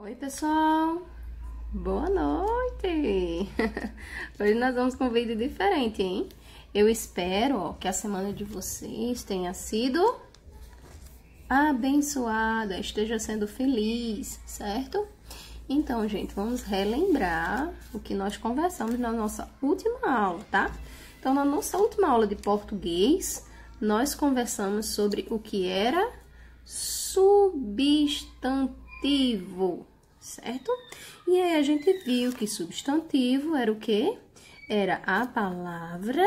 Oi, pessoal! Boa noite! Hoje nós vamos com um vídeo diferente, hein? Eu espero que a semana de vocês tenha sido abençoada, esteja sendo feliz, certo? Então, gente, vamos relembrar o que nós conversamos na nossa última aula, tá? Então, na nossa última aula de português, nós conversamos sobre o que era substantivo, certo? E aí a gente viu que substantivo era o quê? Era a palavra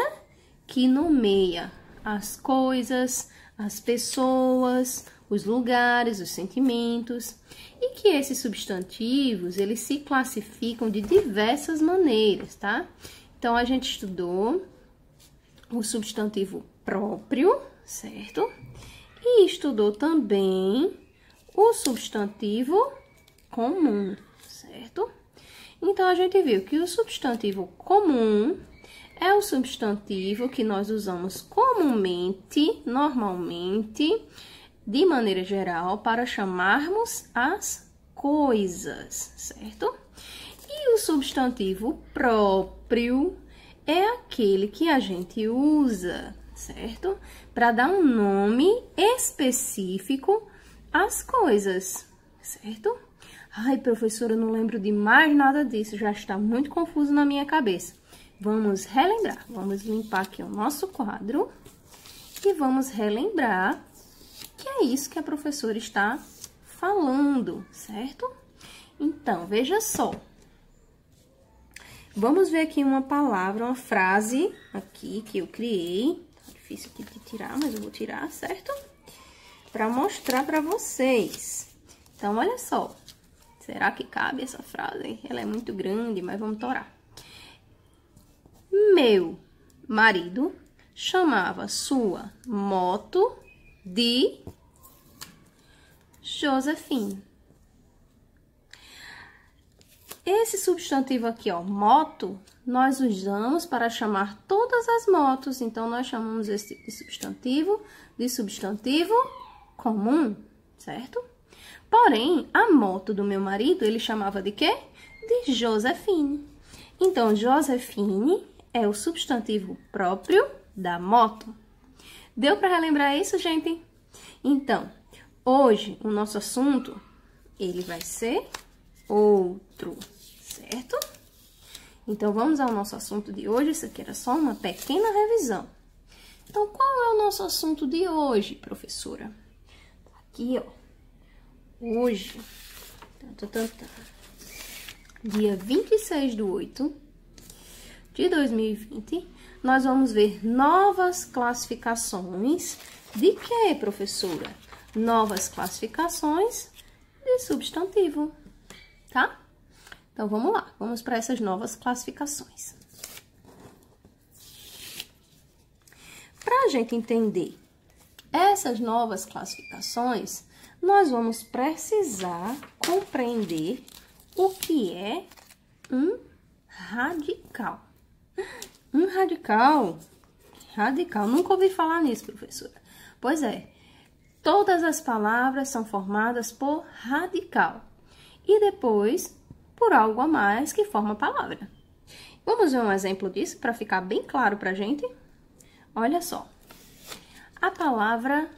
que nomeia as coisas, as pessoas, os lugares, os sentimentos, e que esses substantivos, eles se classificam de diversas maneiras, tá? Então, a gente estudou o substantivo próprio, certo? E estudou também o substantivo comum, certo? Então, a gente viu que o substantivo comum é o substantivo que nós usamos comumente, normalmente, de maneira geral, para chamarmos as coisas, certo? E o substantivo próprio é aquele que a gente usa, certo? Para dar um nome específico às coisas, certo? Ai, professora, eu não lembro de mais nada disso, já está muito confuso na minha cabeça. Vamos relembrar, vamos limpar aqui o nosso quadro e vamos relembrar que é isso que a professora está falando, certo? Então, veja só. Vamos ver aqui uma palavra, uma frase aqui que eu criei. Tá difícil aqui de tirar, mas eu vou tirar, certo? Para mostrar para vocês. Então, olha só. Será que cabe essa frase? Ela é muito grande, mas vamos torar. Meu marido chamava sua moto de Josefine. Esse substantivo aqui, ó, moto, nós usamos para chamar todas as motos. Então, nós chamamos esse tipo de substantivo comum, certo? Porém, a moto do meu marido, ele chamava de quê? De Josefine. Então, Josefine é o substantivo próprio da moto. Deu para relembrar isso, gente? Então, hoje, o nosso assunto, ele vai ser outro, certo? Então, vamos ao nosso assunto de hoje. Isso aqui era só uma pequena revisão. Então, qual é o nosso assunto de hoje, professora? Aqui, ó. Hoje, dia 26/8 de 2020, nós vamos ver novas classificações de quê, professora? Novas classificações de substantivo, tá? Então, vamos lá, vamos para essas novas classificações. Para a gente entender essas novas classificações, nós vamos precisar compreender o que é um radical. Um radical? Radical, nunca ouvi falar nisso, professora. Pois é, todas as palavras são formadas por radical e depois por algo a mais que forma a palavra. Vamos ver um exemplo disso para ficar bem claro para a gente? Olha só, a palavra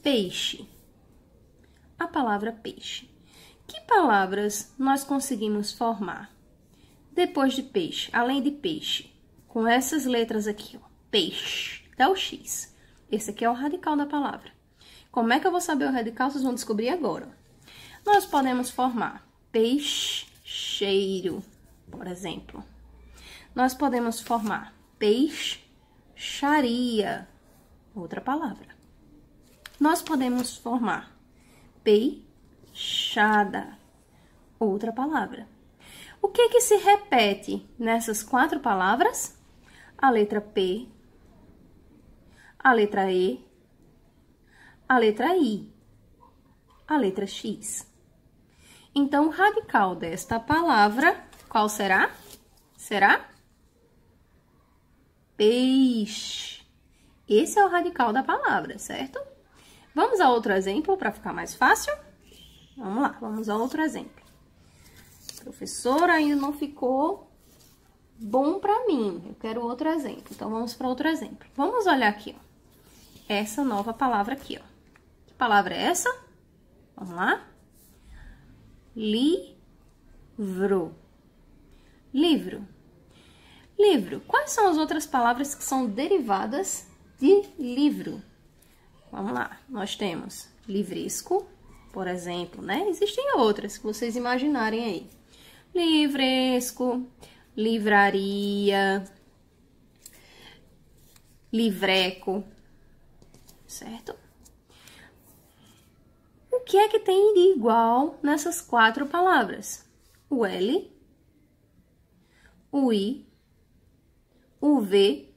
peixe. A palavra peixe. Que palavras nós conseguimos formar depois de peixe, além de peixe? Com essas letras aqui, ó, peixe, dá o X. Esse aqui é o radical da palavra. Como é que eu vou saber o radical? Vocês vão descobrir agora. Nós podemos formar peixeiro, por exemplo. Nós podemos formar peixaria, outra palavra. Nós podemos formar peixada, outra palavra. O que que se repete nessas quatro palavras? A letra P, a letra E, a letra I, a letra X. Então, o radical desta palavra, qual será? Será peixe. Esse é o radical da palavra, certo? Vamos a outro exemplo para ficar mais fácil? Vamos lá, vamos a outro exemplo. Professora, ainda não ficou bom pra mim. Eu quero outro exemplo. Então, vamos para outro exemplo. Vamos olhar aqui, ó. Essa nova palavra aqui, ó. Que palavra é essa? Vamos lá. Livro. Livro. Livro. Quais são as outras palavras que são derivadas de livro? Vamos lá. Nós temos livresco, por exemplo, né? Existem outras que vocês imaginarem aí. Livresco, livraria, livreco, certo? O que é que tem de igual nessas 4 palavras? O L, o I, o V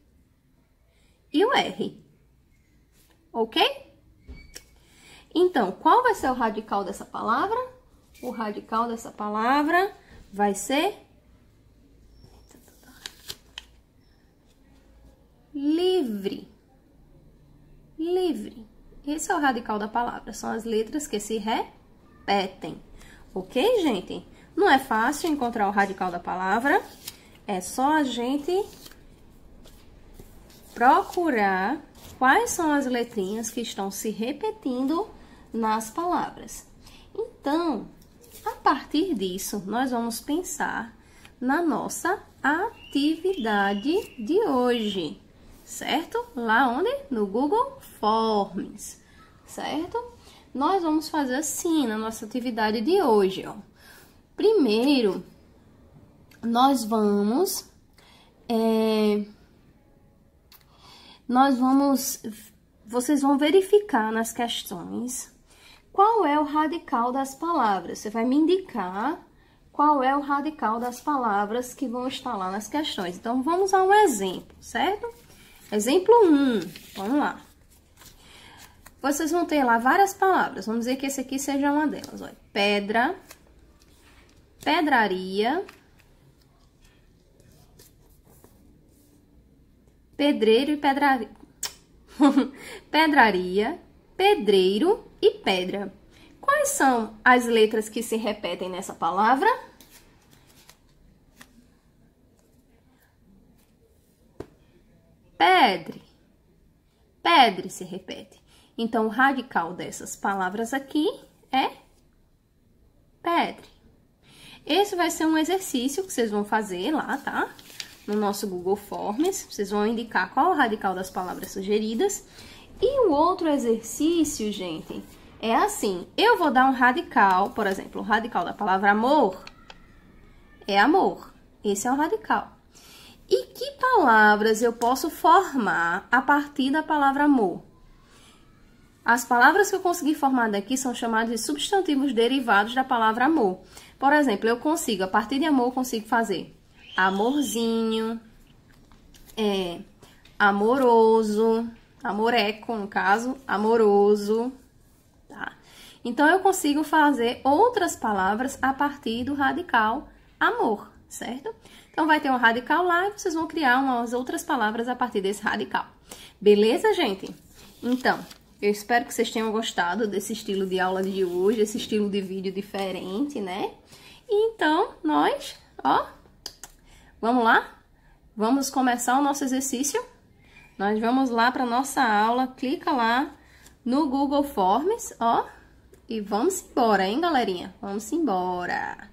e o R. Ok? Então, qual vai ser o radical dessa palavra? O radical dessa palavra vai ser livre. Livre. Esse é o radical da palavra. São as letras que se repetem. Ok, gente? Não é fácil encontrar o radical da palavra. É só a gente procurar quais são as letrinhas que estão se repetindo nas palavras. Então, a partir disso, nós vamos pensar na nossa atividade de hoje, certo? Lá onde? No Google Forms, certo? Nós vamos fazer assim na nossa atividade de hoje, ó. Primeiro, vocês vão verificar nas questões qual é o radical das palavras. Você vai me indicar qual é o radical das palavras que vão estar lá nas questões. Então, vamos a um exemplo, certo? Exemplo 1, vamos lá. Vocês vão ter lá várias palavras. Vamos dizer que esse aqui seja uma delas. Olha, pedra, pedraria, pedreiro e pedraria. Pedraria, pedreiro e pedra. Quais são as letras que se repetem nessa palavra? Pedre. Pedre se repete. Então, o radical dessas palavras aqui é pedre. Esse vai ser um exercício que vocês vão fazer lá, tá? No nosso Google Forms. Vocês vão indicar qual é o radical das palavras sugeridas. E o outro exercício, gente, é assim. Eu vou dar um radical, por exemplo, o radical da palavra amor é amor. Esse é o radical. E que palavras eu posso formar a partir da palavra amor? As palavras que eu consegui formar daqui são chamadas de substantivos derivados da palavra amor. Por exemplo, eu consigo, a partir de amor, eu consigo fazer amorzinho, amoroso, amoreco, no caso, amoroso, tá? Então, eu consigo fazer outras palavras a partir do radical amor, certo? Então, vai ter um radical lá e vocês vão criar umas outras palavras a partir desse radical. Beleza, gente? Então, eu espero que vocês tenham gostado desse estilo de aula de hoje, esse estilo de vídeo diferente, né? E então, nós, ó, vamos lá? Vamos começar o nosso exercício? Nós vamos lá para nossa aula, clica lá no Google Forms, ó, e vamos embora, hein, galerinha? Vamos embora!